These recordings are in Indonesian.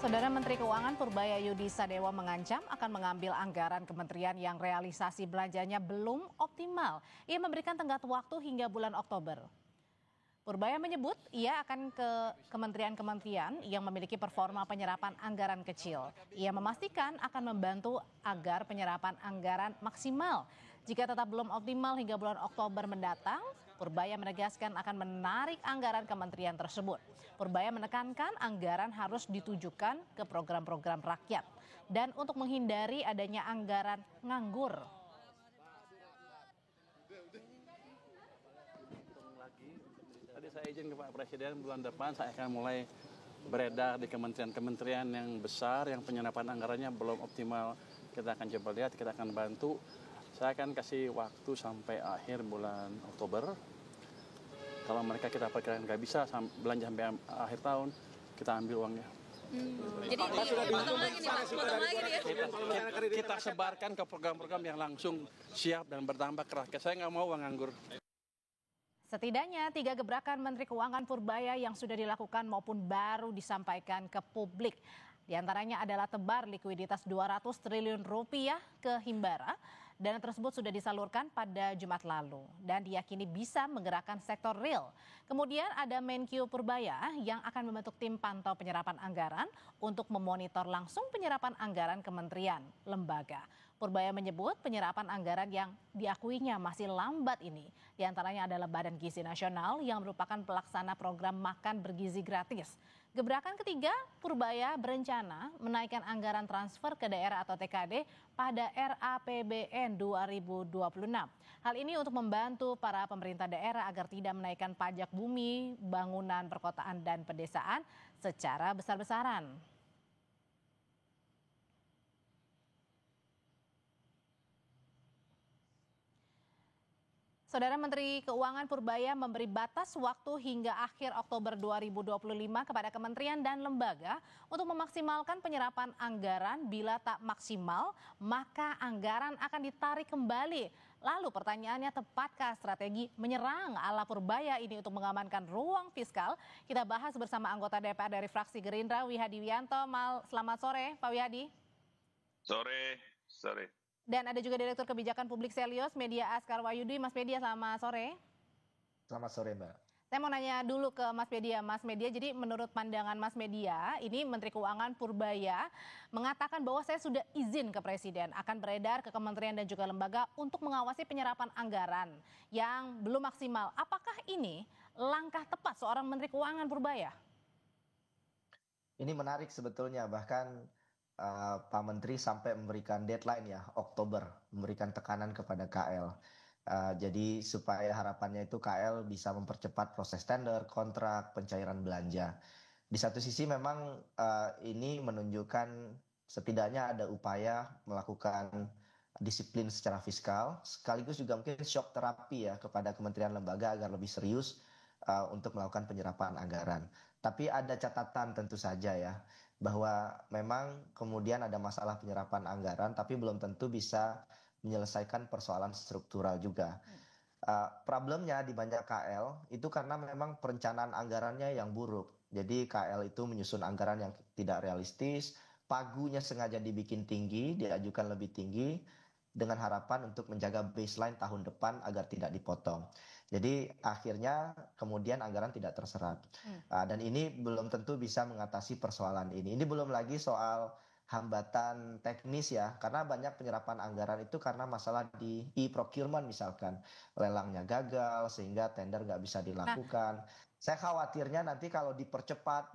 Saudara Menteri Keuangan Purbaya Yudi Sadewa mengancam akan mengambil anggaran kementerian yang realisasi belanjanya belum optimal. Ia memberikan tenggat waktu hingga bulan Oktober. Purbaya menyebut ia akan ke kementerian-kementerian yang memiliki performa penyerapan anggaran kecil. Ia memastikan akan membantu agar penyerapan anggaran maksimal. Jika tetap belum optimal hingga bulan Oktober mendatang, Purbaya menegaskan akan menarik anggaran kementerian tersebut. Purbaya menekankan anggaran harus ditujukan ke program-program rakyat dan untuk menghindari adanya anggaran nganggur. Tadi saya izin ke Pak Presiden bulan depan saya akan mulai beredar di kementerian-kementerian yang besar yang penyerapan anggarannya belum optimal. Kita akan coba lihat, kita akan bantu. Saya akan kasih waktu sampai akhir bulan Oktober. Kalau mereka kita perkirakan nggak bisa belanja sampai akhir tahun, kita ambil uangnya. Jadi potong lagi nih Pak, potong lagi nih ya. Kita sebarkan ke program-program yang langsung siap dan berdampak ke rakyat. Saya nggak mau uang nganggur. Setidaknya 3 gebrakan Menteri Keuangan Purbaya yang sudah dilakukan maupun baru disampaikan ke publik. Di antaranya adalah tebar likuiditas 200 triliun rupiah ke Himbara. Dana tersebut sudah disalurkan pada Jumat lalu dan diyakini bisa menggerakkan sektor real. Kemudian ada Menkyu Purbaya yang akan membentuk tim pantau penyerapan anggaran untuk memonitor langsung penyerapan anggaran kementerian, lembaga. Purbaya menyebut penyerapan anggaran yang diakuinya masih lambat ini. Di antaranya adalah Badan Gizi Nasional yang merupakan pelaksana program makan bergizi gratis. Gebrakan ketiga, Purbaya berencana menaikkan anggaran transfer ke daerah atau TKD pada RAPBN 2026. Hal ini untuk membantu para pemerintah daerah agar tidak menaikkan pajak bumi, bangunan perkotaan dan pedesaan secara besar-besaran. Saudara Menteri Keuangan Purbaya memberi batas waktu hingga akhir Oktober 2025 kepada kementerian dan lembaga untuk memaksimalkan penyerapan anggaran. Bila tak maksimal, maka anggaran akan ditarik kembali. Lalu pertanyaannya, tepatkah strategi menyerang ala Purbaya ini untuk mengamankan ruang fiskal? Kita bahas bersama anggota DPR dari fraksi Gerindra, Wihadi Wianto. Selamat sore, Pak Wihadi. Sore. Dan ada juga Direktur Kebijakan Publik Selyos Media Askar Wahyudi. Mas Media, selamat sore. Selamat sore, Mbak. Saya mau nanya dulu ke Mas Media. Mas Media, jadi menurut pandangan Mas Media, ini Menteri Keuangan Purbaya mengatakan bahwa saya sudah izin ke Presiden akan beredar ke kementerian dan juga lembaga untuk mengawasi penyerapan anggaran yang belum maksimal. Apakah ini langkah tepat seorang Menteri Keuangan Purbaya? Ini menarik sebetulnya, bahkan Pak Menteri sampai memberikan deadline ya, Oktober, memberikan tekanan kepada KL. Jadi supaya harapannya itu KL bisa mempercepat proses tender, kontrak, pencairan belanja. Di satu sisi memang ini menunjukkan setidaknya ada upaya melakukan disiplin secara fiskal, sekaligus juga mungkin shock terapi ya kepada kementerian lembaga agar lebih serius untuk melakukan penyerapan anggaran. Tapi ada catatan tentu saja ya, bahwa memang kemudian ada masalah penyerapan anggaran tapi belum tentu bisa menyelesaikan persoalan struktural juga. Problemnya di banyak KL itu karena memang perencanaan anggarannya yang buruk. Jadi KL itu menyusun anggaran yang tidak realistis, pagunya sengaja dibikin tinggi, diajukan lebih tinggi dengan harapan untuk menjaga baseline tahun depan agar tidak dipotong. Jadi akhirnya kemudian anggaran tidak terserap. Dan ini belum tentu bisa mengatasi persoalan ini. Ini belum lagi soal hambatan teknis ya, karena banyak penyerapan anggaran itu karena masalah di e-procurement misalkan. Lelangnya gagal sehingga tender nggak bisa dilakukan. Saya khawatirnya nanti kalau dipercepat,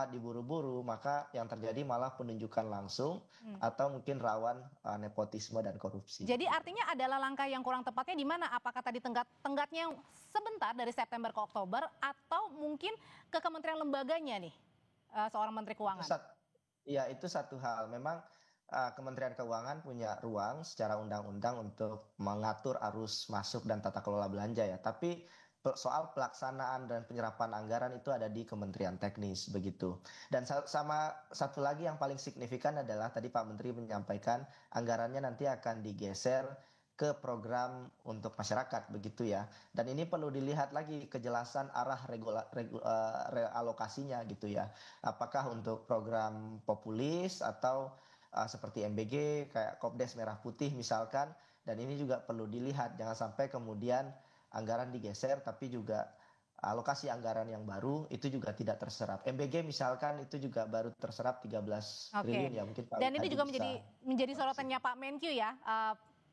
diburu-buru, maka yang terjadi malah penunjukan langsung atau mungkin rawan nepotisme dan korupsi. Jadi artinya adalah langkah yang kurang tepatnya di mana? Apakah tadi tenggatnya sebentar dari September ke Oktober atau mungkin ke kementerian lembaganya nih, seorang Menteri Keuangan? Iya, itu satu hal. Memang Kementerian Keuangan punya ruang secara undang-undang untuk mengatur arus masuk dan tata kelola belanja ya. Tapi soal pelaksanaan dan penyerapan anggaran itu ada di Kementerian Teknis begitu. Dan sama satu lagi yang paling signifikan adalah tadi Pak Menteri menyampaikan anggarannya nanti akan digeser ke program untuk masyarakat begitu ya. Dan ini perlu dilihat lagi kejelasan arah realokasinya gitu ya. Apakah untuk program populis atau seperti MBG kayak Kopdes Merah Putih misalkan. Dan ini juga perlu dilihat, jangan sampai kemudian anggaran digeser tapi juga alokasi anggaran yang baru itu juga tidak terserap. MBG misalkan itu juga baru terserap 13 triliun ya, mungkin Pak Dan itu Wihadi juga bisa menjadi sorotannya Pak Menkyu ya,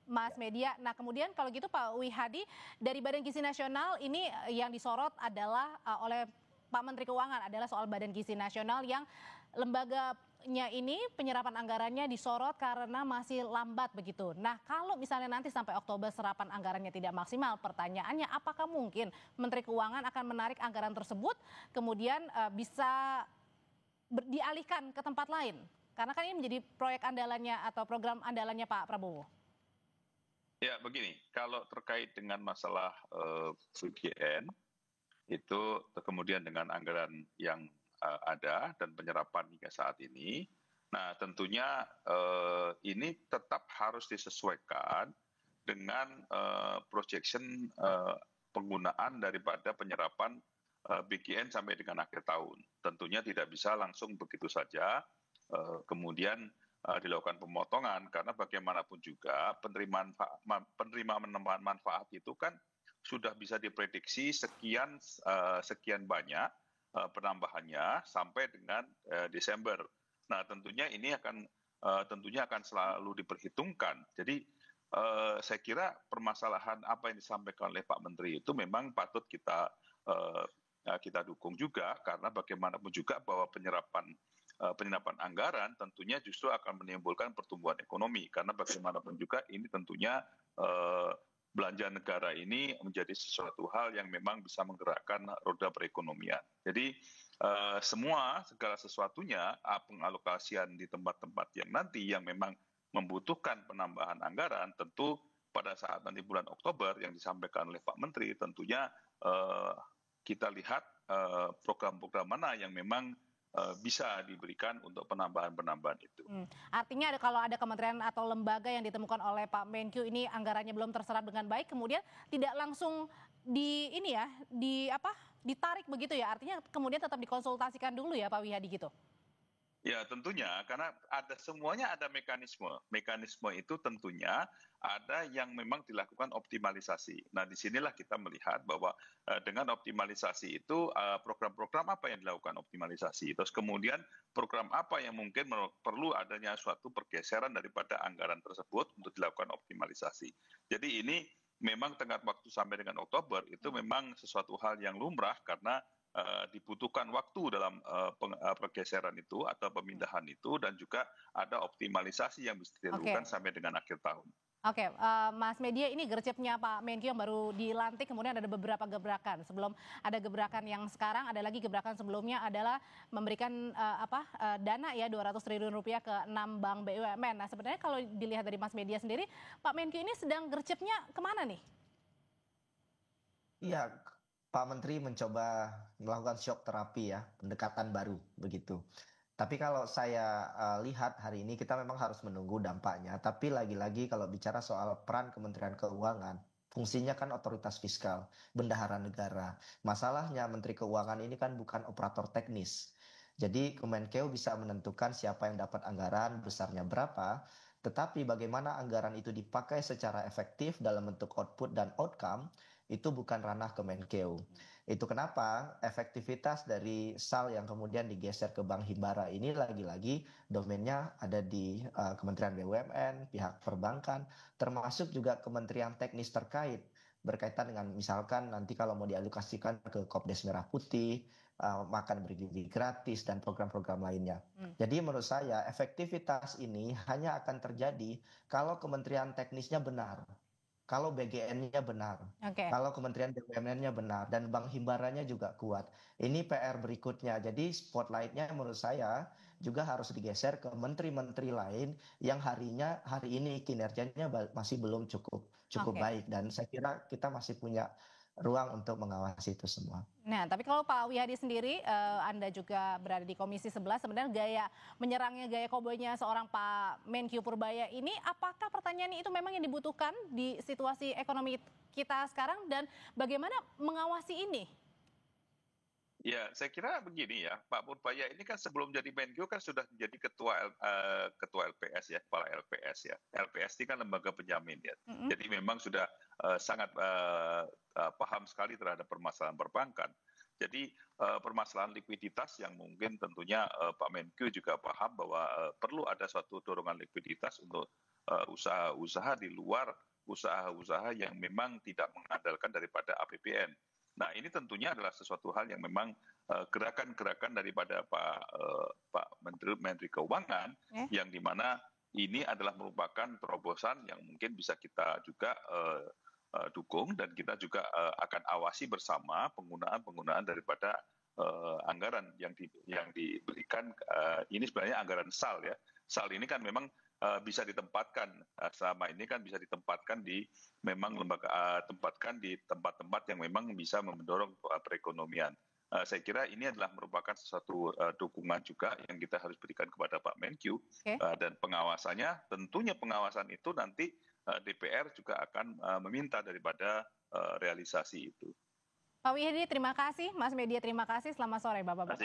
Mas Media. Nah kemudian kalau gitu Pak Wihadi, dari Badan Gizi Nasional ini yang disorot adalah oleh Pak Menteri Keuangan adalah soal Badan Gizi Nasional yang lembaganya ini penyerapan anggarannya disorot karena masih lambat begitu. Nah kalau misalnya nanti sampai Oktober serapan anggarannya tidak maksimal, pertanyaannya apakah mungkin Menteri Keuangan akan menarik anggaran tersebut kemudian bisa dialihkan ke tempat lain? Karena kan ini menjadi proyek andalannya atau program andalannya Pak Prabowo. Ya begini, kalau terkait dengan masalah VGN, itu kemudian dengan anggaran yang ada dan penyerapan hingga saat ini, nah tentunya ini tetap harus disesuaikan dengan projection penggunaan daripada penyerapan BGN sampai dengan akhir tahun. Tentunya tidak bisa langsung begitu saja kemudian dilakukan pemotongan, karena bagaimanapun juga penerimaan manfaat itu kan sudah bisa diprediksi sekian banyak penambahannya sampai dengan Desember. Nah tentunya ini akan selalu diperhitungkan. Jadi saya kira permasalahan apa yang disampaikan oleh Pak Menteri itu memang patut kita dukung juga, karena bagaimanapun juga bahwa penyerapan anggaran tentunya justru akan menimbulkan pertumbuhan ekonomi, karena bagaimanapun juga ini tentunya belanja negara ini menjadi sesuatu hal yang memang bisa menggerakkan roda perekonomian. Jadi segala sesuatunya pengalokasian di tempat-tempat yang nanti yang memang membutuhkan penambahan anggaran, tentu pada saat nanti bulan Oktober yang disampaikan oleh Pak Menteri, tentunya kita lihat program-program mana yang memang bisa diberikan untuk penambahan-penambahan itu. Artinya kalau ada kementerian atau lembaga yang ditemukan oleh Pak Menkyu ini anggarannya belum terserap dengan baik, kemudian tidak langsung ditarik begitu ya. Artinya kemudian tetap dikonsultasikan dulu ya Pak Wihadi gitu. Ya tentunya, karena semuanya ada mekanisme. Mekanisme itu tentunya ada yang memang dilakukan optimalisasi. Nah disinilah kita melihat bahwa dengan optimalisasi itu program-program apa yang dilakukan optimalisasi. Terus kemudian program apa yang mungkin perlu adanya suatu pergeseran daripada anggaran tersebut untuk dilakukan optimalisasi. Jadi ini memang tenggat waktu sampai dengan Oktober itu memang sesuatu hal yang lumrah, karena dibutuhkan waktu dalam pergeseran itu atau pemindahan itu, dan juga ada optimalisasi yang bisa dilakukan sampai dengan akhir tahun. Oke, Mas Media, ini gercepnya Pak Menkyu yang baru dilantik, kemudian ada beberapa gebrakan. Sebelum ada gebrakan yang sekarang, ada lagi gebrakan sebelumnya adalah memberikan dana ya 200 triliun rupiah ke 6 bank BUMN. Nah sebenarnya kalau dilihat dari Mas Media sendiri, Pak Menkyu ini sedang gercepnya kemana nih? Iya, Pak Menteri mencoba melakukan shock terapi ya, pendekatan baru begitu. Tapi kalau saya lihat hari ini kita memang harus menunggu dampaknya. Tapi lagi-lagi kalau bicara soal peran Kementerian Keuangan, fungsinya kan otoritas fiskal, bendahara negara. Masalahnya Menteri Keuangan ini kan bukan operator teknis. Jadi Kemenkeu bisa menentukan siapa yang dapat anggaran, besarnya berapa, tetapi bagaimana anggaran itu dipakai secara efektif dalam bentuk output dan outcome, itu bukan ranah Kemenkeu. Itu kenapa efektivitas dari SAL yang kemudian digeser ke Bank Himbara ini lagi-lagi domainnya ada di Kementerian BUMN, pihak perbankan, termasuk juga kementerian teknis terkait berkaitan dengan misalkan nanti kalau mau dialokasikan ke Kopdes Merah Putih, makan bergizi gratis, dan program-program lainnya. Jadi menurut saya efektivitas ini hanya akan terjadi kalau kementerian teknisnya benar. Kalau BGN-nya benar, kalau Kementerian BUMN-nya benar, dan Bank Himbaranya juga kuat. Ini PR berikutnya. Jadi spotlight-nya menurut saya juga harus digeser ke menteri-menteri lain yang hari ini kinerjanya masih belum cukup baik. Dan saya kira kita masih punya ruang untuk mengawasi itu semua. Nah, tapi kalau Pak Wihadi sendiri, Anda juga berada di Komisi 11, sebenarnya gaya koboynya seorang Pak Menkyu Purbaya ini, apakah pertanyaan itu memang yang dibutuhkan di situasi ekonomi kita sekarang dan bagaimana mengawasi ini? Ya, saya kira begini ya, Pak Purbaya ini kan sebelum jadi Menkyu kan sudah menjadi ketua LPS ya, kepala LPS ya. LPS ini kan lembaga penjamin ya. Jadi memang sudah sangat paham sekali terhadap permasalahan perbankan. Jadi permasalahan likuiditas yang mungkin tentunya Pak Menkyu juga paham bahwa perlu ada suatu dorongan likuiditas untuk usaha-usaha di luar usaha-usaha yang memang tidak mengandalkan daripada APBN. Nah, ini tentunya adalah sesuatu hal yang memang gerakan-gerakan daripada Pak Menteri Keuangan, yang dimana ini adalah merupakan terobosan yang mungkin bisa kita juga dukung, dan kita juga akan awasi bersama penggunaan daripada anggaran yang diberikan. Ini sebenarnya anggaran SAL ya. SAL ini kan memang bisa ditempatkan selama ini kan bisa ditempatkan di memang tempatkan di tempat-tempat yang memang bisa mendorong perekonomian. Saya kira ini adalah merupakan sesuatu dukungan juga yang kita harus berikan kepada Pak Menkyu, dan pengawasannya tentunya pengawasan itu nanti DPR juga akan meminta daripada realisasi itu. Pak Wihadi, terima kasih. Mas Media, terima kasih. Selamat sore, Bapak-Bapak.